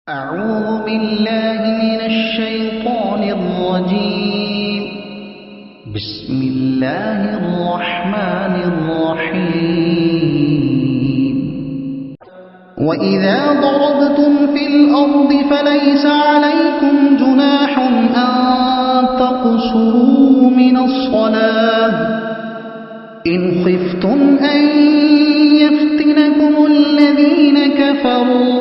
أعوذ بالله من الشيطان الرجيم. بسم الله الرحمن الرحيم. وإذا ضربتم في الأرض فليس عليكم جناح أن تقصروا من الصلاة إن خفتم أن يفتنكم الذين كفروا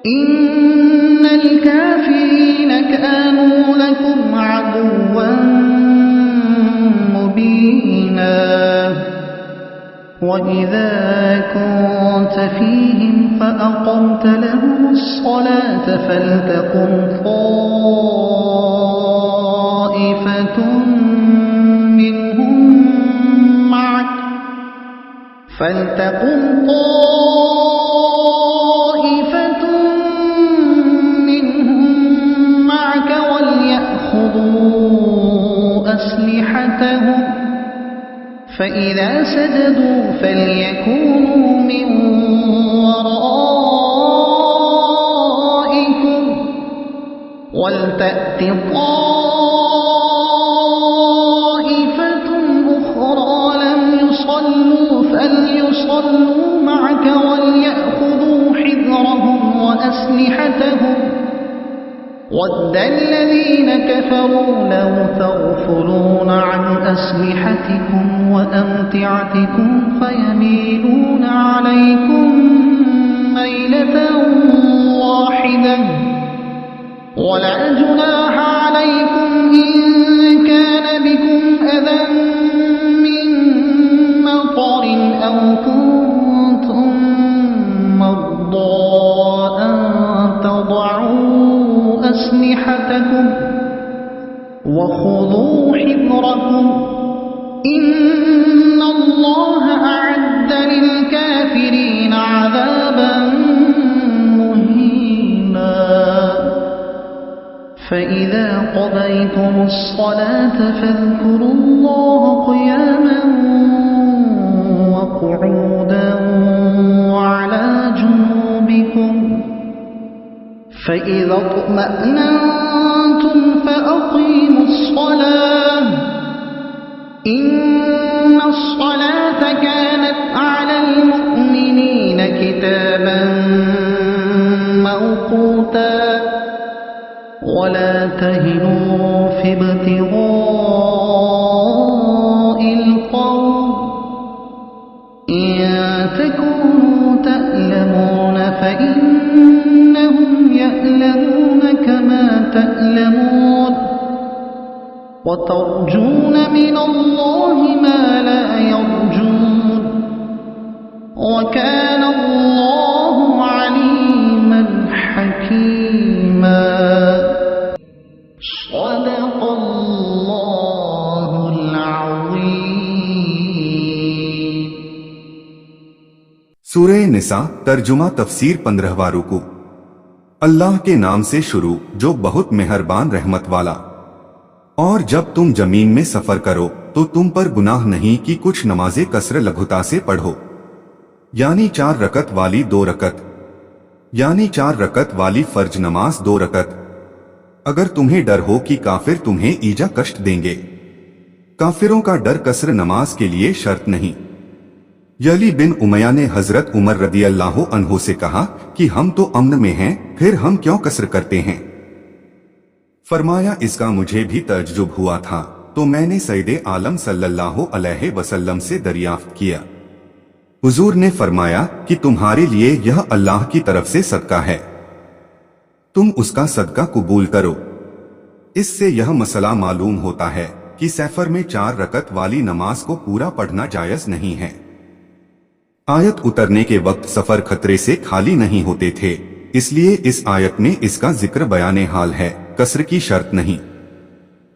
إن الكافرين كانوا لكم عدوا مبينا. وإذا كنت فيهم فأقمت لهم الصلاة فلتقم طائفة منهم معك أسلحتهم فإذا سجدوا فليكونوا من ورائكم ولتأت طائفة أخرى لم يصلوا فليصلوا معك وليأخذوا حذرهم وأسلحتهم وَدَّ الَّذِينَ كَفَرُوا لَوْ تَغْفُلُونَ عَنْ أَسْلِحَتِكُمْ وَأَمْتِعَتِكُمْ فَيَمِيلُونَ عَلَيْكُمْ مَيْلَةً وَاحِدَةً وَلَا جُنَاحَ عَلَيْكُمْ إِن كَانَ بِكُمْ أَذًى مِّن مَّطَرٍ أَوْ كُنتُم مَّرْضَىٰ أَن تَضَعُوا أسلحتكم وخذوا حذركم إن الله أعد للكافرين عذابا مهينا. فإذا قضيتم الصلاة فاذكروا الله قياما وقعودا وعلى جنوبكم فإذا اطمأننتم فأقيموا الصلاة إن الصلاة كانت على المؤمنين كتابا موقوتا. ولا تهنوا في ابتغاء القوم إن تكونوا تألمون فإنهم يألمون كما تألمون وترجون من الله ما لا يرجون وكان الله عليما حكيما. صدق الله العظيم. سورہ نساء ترجمہ تفسیر 15واں رکوع. اللہ کے نام سے شروع جو بہت مہربان رحمت والا. اور جب تم زمین میں سفر کرو تو تم پر گناہ نہیں کہ کچھ نمازیں قصر لگھتا سے پڑھو، یعنی 4 رکعت والی 2 رکعت، یعنی 4 رکعت والی فرض نماز 2 رکعت، اگر تمہیں ڈر ہو کہ کافر تمہیں ایجا کشٹ دیں گے. کافروں کا ڈر قصر نماز کے لیے شرط نہیں. یلی بن امیہ نے حضرت عمر رضی اللہ عنہ سے کہا کہ ہم تو امن میں ہیں، پھر ہم کیوں قصر کرتے ہیں؟ فرمایا اس کا مجھے بھی تعجب ہوا تھا تو میں نے سید عالم صلی اللہ علیہ وسلم سے دریافت کیا. حضور نے فرمایا کہ تمہارے لیے یہ اللہ کی طرف سے صدقہ ہے، تم اس کا صدقہ قبول کرو. اس سے یہ مسئلہ معلوم ہوتا ہے کہ سفر میں 4 رکعت والی نماز کو پورا پڑھنا جائز نہیں ہے. آیت اترنے کے وقت سفر خطرے سے خالی نہیں ہوتے تھے، اس لیے اس آیت میں اس کا ذکر بیان حال ہے، قصر کی شرط نہیں.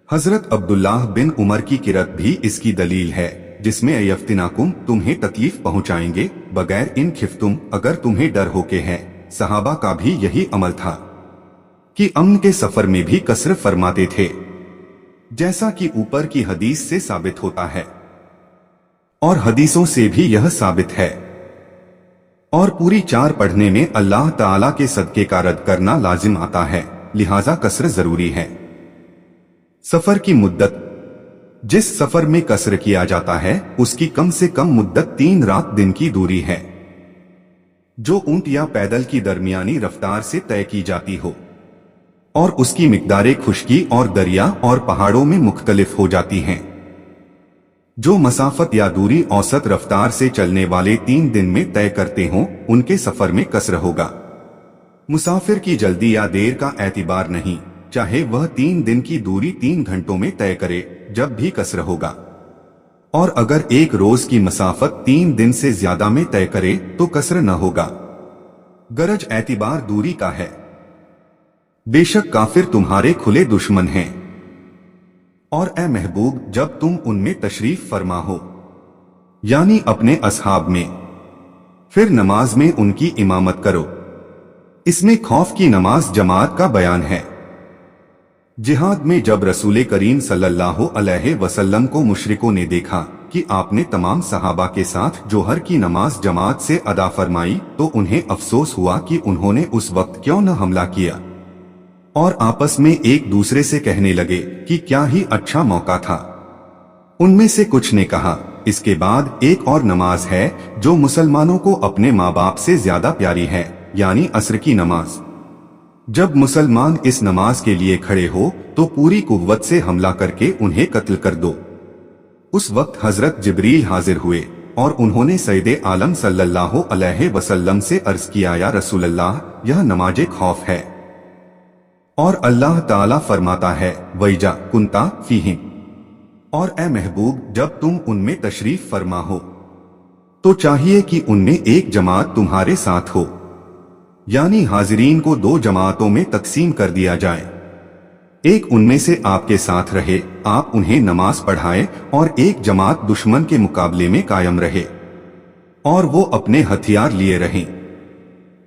حضرت عبداللہ بن عمر کی قرأت بھی اس کی دلیل ہے جس میں یفتناکم تمہیں تکلیف پہنچائیں گے بغیر ان خفتم اگر تمہیں ڈر ہو کے ہے. صحابہ کا بھی یہی عمل تھا کہ امن کے سفر میں بھی قصر فرماتے تھے، جیسا کہ اوپر کی حدیث سے ثابت ہوتا ہے اور حدیثوں سے بھی یہ ثابت ہے. और पूरी 4 पढ़ने में अल्लाह ताला के सदके का रद्द करना लाजिम आता है, लिहाजा कसर जरूरी है। सफर की मुद्दत। जिस सफर में कसर किया जाता है उसकी कम से कम मुद्दत 3 रात दिन की दूरी है, जो ऊंट या पैदल की दरमियानी रफ्तार से तय की जाती हो, और उसकी मिकदारें खुश्की और दरिया और पहाड़ों में मुख्तलिफ हो जाती हैं। जो मसाफत या दूरी औसत रफ्तार से चलने वाले 3 दिन में तय करते हों उनके सफर में कसर होगा। मुसाफिर की जल्दी या देर का एतबार नहीं, चाहे वह 3 दिन की दूरी 3 घंटों में तय करे, जब भी कसर होगा। और अगर एक रोज की मसाफत 3 दिन से ज्यादा में तय करे तो कसर न होगा। गरज एतबार दूरी का है। बेशक काफिर तुम्हारे खुले दुश्मन हैं, और ए महबूब जब तुम उनमें तशरीफ फरमा हो, यानी अपने असहाब में, फिर नमाज में उनकी इमामत करो। इसमें खौफ की नमाज जमात का बयान है। जिहाद में जब रसूल करीम सल्लल्लाहु अलैहि वसल्लम को मुशरिकों ने देखा कि आपने तमाम सहाबा के साथ जोहर की नमाज जमात से अदा फरमाई तो उन्हें अफसोस हुआ कि उन्होंने उस वक्त क्यों न हमला किया, और आपस में एक दूसरे से कहने लगे कि क्या ही अच्छा मौका था। उनमें से कुछ ने कहा, इसके बाद एक और नमाज है जो मुसलमानों को अपने माँ बाप से ज्यादा प्यारी है, यानी असर की नमाज। जब मुसलमान इस नमाज के लिए खड़े हो तो पूरी कुव्वत से हमला करके उन्हें कत्ल कर दो। उस वक्त हजरत जिब्रील हाजिर हुए और उन्होंने सैयदे आलम सल्लल्लाहु अलैहि वसल्लम से अर्ज किया, या रसूल अल्लाह, यह नमाज खौफ है। और अल्लाह ताला फरमाता है, वैजा कुंता फीहिम, और ए महबूब जब तुम उनमें तशरीफ फरमा हो तो चाहिए कि उनमें एक जमात तुम्हारे साथ हो, यानी हाजिरीन को 2 जमातों में तकसीम कर दिया जाए। एक उनमें से आपके साथ रहे, आप उन्हें नमाज पढ़ाए, और एक जमात दुश्मन के मुकाबले में कायम रहे और वो अपने हथियार लिए रहें,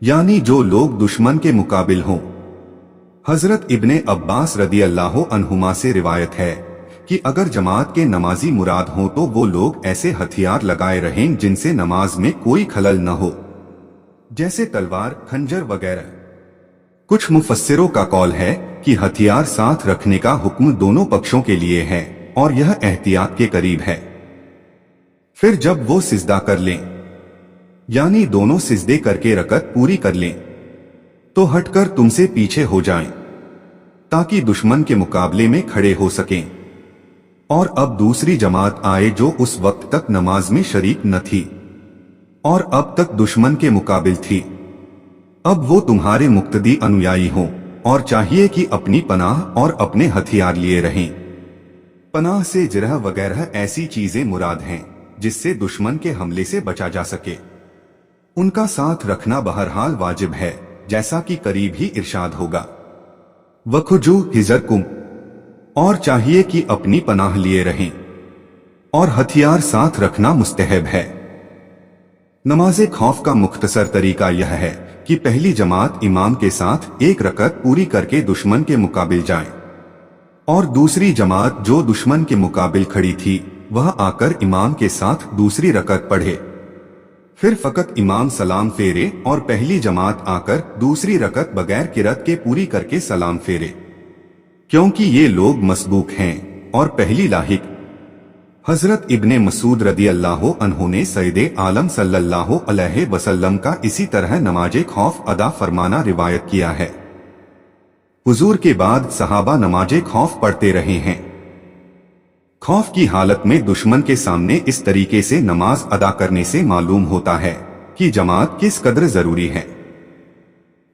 यानी जो लोग दुश्मन के मुकाबिल हों। हजरत इब्ने अब्बास रदी अल्लाह अन्हुमा से रिवायत है कि अगर जमात के नमाजी मुराद हों तो वो लोग ऐसे हथियार लगाए रहें जिनसे नमाज में कोई खलल न हो, जैसे तलवार, खंजर वगैरह। कुछ मुफस्सिरों का कौल है कि हथियार साथ रखने का हुक्म दोनों पक्षों के लिए है और यह एहतियात के करीब है। फिर जब वो सिजदा कर लें, यानी दोनों सिजदे करके रकत पूरी कर लें, तो हटकर तुमसे पीछे हो जाएं, ताकि दुश्मन के मुकाबले में खड़े हो सकें। और अब दूसरी जमात आए जो उस वक्त तक नमाज में शरीक न थी और अब तक दुश्मन के मुकाबिल थी। अब वो तुम्हारे मुक्तदी अनुयायी हों और चाहिए कि अपनी पनाह और अपने हथियार लिए रहें। पनाह से जिरह वगैरह ऐसी चीजें मुराद हैं जिससे दुश्मन के हमले से बचा जा सके। उनका साथ रखना बहरहाल वाजिब है, जैसा कि करीब ही इरशाद होगा, वखुजू हिजरकुम, और चाहिए कि अपनी पनाह लिए रहें और हथियार साथ रखना मुस्तहब है। नमाज खौफ का मुख्तसर तरीका यह है कि पहली जमात इमाम के साथ एक रकत पूरी करके दुश्मन के मुकाबिल जाए और दूसरी जमात जो दुश्मन के मुकाबिल खड़ी थी वह आकर इमाम के साथ दूसरी रकत पढ़े। फिर फकत इमाम सलाम फेरे और पहली जमात आकर दूसरी रकत बगैर किरत के पूरी करके सलाम फेरे, क्योंकि ये लोग मसबूक हैं और पहली लाहिक। हजरत इब्ने मसूद रदी अल्लाह अन्हु ने सैयदे आलम सल्लल्लाहु अलैहि वसल्लम का इसी तरह नमाज खौफ अदा फरमाना रिवायत किया है। हुजूर के बाद सहाबा नमाज खौफ पढ़ते रहे हैं। खौफ की हालत में दुश्मन के सामने इस तरीके से नमाज अदा करने से मालूम होता है कि जमात किस कदर जरूरी है।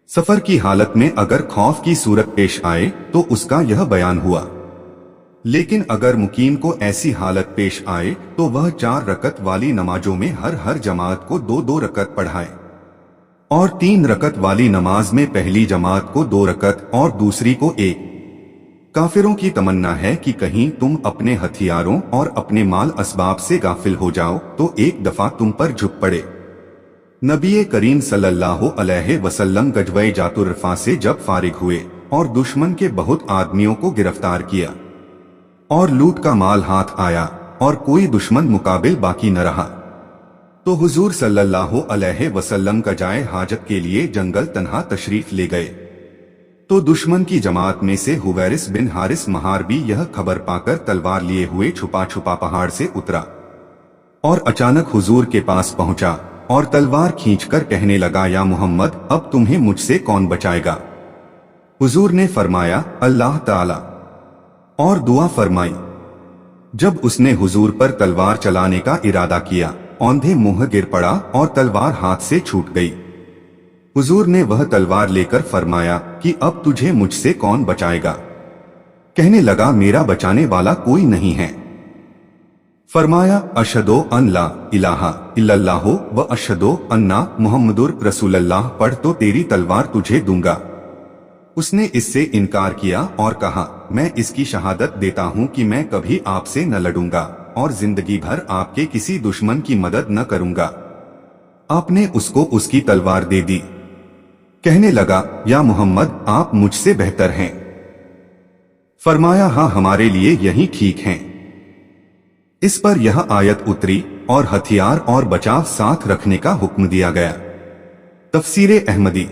सफर की हालत में अगर खौफ की सूरत पेश आए तो उसका यह बयान हुआ, लेकिन अगर मुकीम को ऐसी हालत पेश आए तो वह 4 रकत वाली नमाजों में हर जमात को 2-2 रकत पढ़ाए और 3 रकत वाली नमाज में पहली जमात को 2 रकत और दूसरी को 1। काफिरों की तमन्ना है कि कहीं तुम अपने हथियारों और अपने माल असबाब से गाफिल हो जाओ तो एक दफा तुम पर झुक पड़े। नबी करीम सल्लल्लाहु अलैहि वसल्लम गजवे जातुर्रफा से जब फारिग हुए और दुश्मन के बहुत आदमियों को गिरफ्तार किया और लूट का माल हाथ आया और कोई दुश्मन मुकाबिल बाकी न रहा, तो हुजूर सल्लल्लाहु अलैहि वसल्लम का जाए हाजत के लिए जंगल तन्हा तशरीफ ले गए। तो दुश्मन की जमात में से हुवैरिस बिन हारिस महारबी यह खबर पाकर तलवार लिए हुए छुपा छुपा पहाड़ से उतरा और अचानक हुजूर के पास पहुंचा और तलवार खींचकर कहने लगा, या मोहम्मद, अब तुम्हें मुझसे कौन बचाएगा? हुजूर ने फरमाया, अल्लाह ताला, और दुआ फरमाई। जब उसने हुजूर पर तलवार चलाने का इरादा किया, औंधे मुंह गिर पड़ा और तलवार हाथ से छूट गई। हुजूर ने वह तलवार लेकर फरमाया कि अब तुझे मुझसे कौन बचाएगा? कहने लगा, मेरा बचाने वाला कोई नहीं है। फरमाया, अशहदु अन ला इलाहा इल्लल्लाहु व अशहदु अन्ना मुहम्मदुर रसूलुल्लाह पढ़ तो तेरी तलवार तुझे दूंगा। उसने इससे इनकार किया और कहा, मैं इसकी शहादत देता हूं कि मैं कभी आपसे न लड़ूंगा और जिंदगी भर आपके किसी दुश्मन की मदद न करूंगा। आपने उसको उसकी तलवार दे दी। कहने लगा, या मोहम्मद, आप मुझसे बेहतर हैं। फरमाया, हाँ, हमारे लिए यही ठीक है। इस पर यह आयत उतरी और हथियार और बचाव साथ रखने का हुक्म दिया गया। तफसीरे अहमदी।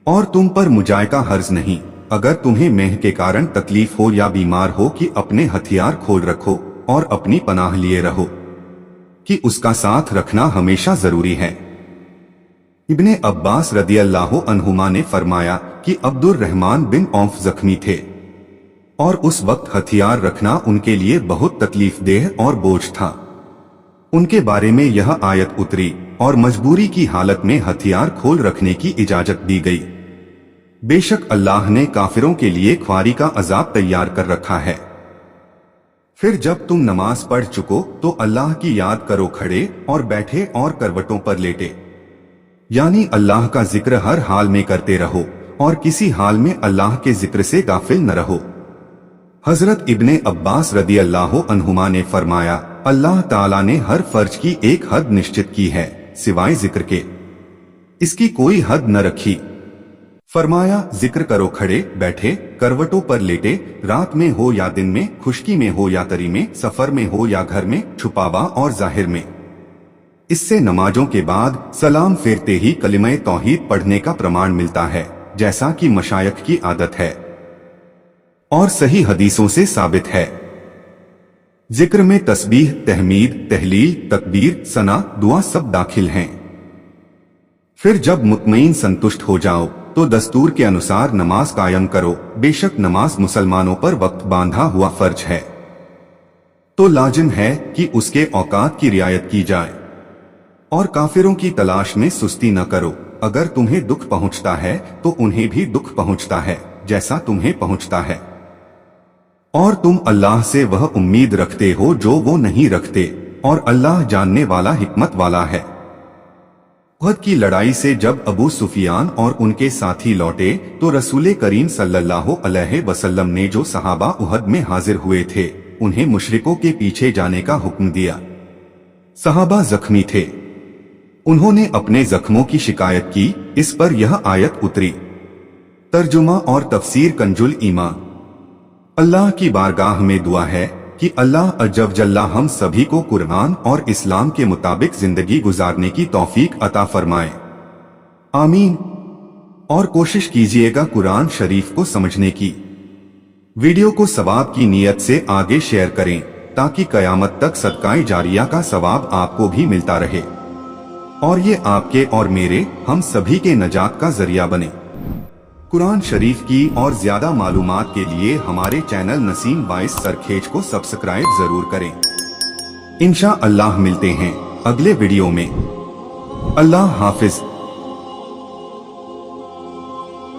और तुम पर मुजाय का हर्ज नहीं, अगर तुम्हें मेह के कारण तकलीफ हो या बीमार हो, कि अपने हथियार खोल रखो और अपनी पनाह लिए रहो, कि उसका साथ रखना हमेशा जरूरी है। इब्ने अब्बास रदियल्लाहु अन्हुमा ने फरमाया कि अब्दुर रहमान बिन औफ जख्मी थे और उस वक्त हथियार रखना उनके लिए बहुत तकलीफदेह और बोझ था। उनके बारे में यह आयत उतरी और मजबूरी की हालत में हथियार खोल रखने की इजाजत दी गई। बेशक अल्लाह ने काफिरों के लिए ख्वारी का अजाब तैयार कर रखा है। फिर जब तुम नमाज पढ़ चुको तो अल्लाह की याद करो खड़े और बैठे और करवटों पर लेटे, यानी अल्लाह का जिक्र हर हाल में करते रहो और किसी हाल में अल्लाह के जिक्र से गाफिल न रहो। हजरत इब्ने अब्बास रदियल्लाहु अन्हुमा ने फरमाया, अल्लाह ताला ने हर फर्ज की एक हद निश्चित की है सिवाय जिक्र के, इसकी कोई हद न रखी। फरमाया, जिक्र करो खड़े बैठे, करवटों पर लेटे, रात में हो या दिन में, खुश्की में हो या तरी में, सफर में हो या घर में, छुपावा और जाहिर में। इससे नमाजों के बाद सलाम फेरते ही कलिमे तौहीद पढ़ने का प्रमाण मिलता है, जैसा कि मशायख की आदत है और सही हदीसों से साबित है। जिक्र में तस्बीह, तहमीद, तहलील, तकबीर, सना, दुआ सब दाखिल हैं। फिर जब मुतमईन संतुष्ट हो जाओ तो दस्तूर के अनुसार नमाज कायम करो। बेशक नमाज मुसलमानों पर वक्त बांधा हुआ फर्ज है, तो लाजिम है कि उसके औकात की रियायत की जाए और काफिरों की तलाश में सुस्ती न करो। अगर तुम्हें दुख पहुंचता है तो उन्हें भी दुख पहुंचता है जैसा तुम्हें पहुंचता है, और तुम अल्लाह से वह उम्मीद रखते हो जो वो नहीं रखते, और अल्लाह जानने वाला हिकमत वाला है। उहद की लड़ाई से जब अबू सुफियान और उनके साथी लौटे तो रसूल करीम सल्लल्लाहु अलैहि वसल्लम ने जो सहाबा उहद में हाजिर हुए थे उन्हें मुशरिकों के पीछे जाने का हुक्म दिया। सहाबा जख्मी थे, उन्होंने अपने जख्मों की शिकायत की। इस पर यह आयत उतरी। तर्जुमा और तफसीर कंजुल ईमान। अल्लाह की बारगाह में दुआ है कि अल्लाह अज्जल जल्ला हम सभी को कुरान और इस्लाम के मुताबिक जिंदगी गुजारने की तौफीक अता फरमाए, आमीन। और कोशिश कीजिएगा कुरान शरीफ को समझने की। वीडियो को सवाब की नीयत से आगे शेयर करें ताकि कयामत तक सदकाए जारिया का सवाब आपको भी मिलता रहे और ये आपके और मेरे हम सभी के नजात का जरिया बने। कुरान शरीफ की और ज्यादा मालूमात के लिए हमारे चैनल नसीम 22 सरखेज को सब्सक्राइब जरूर करें। इंशा अल्लाह मिलते हैं अगले वीडियो में। अल्लाह हाफिज।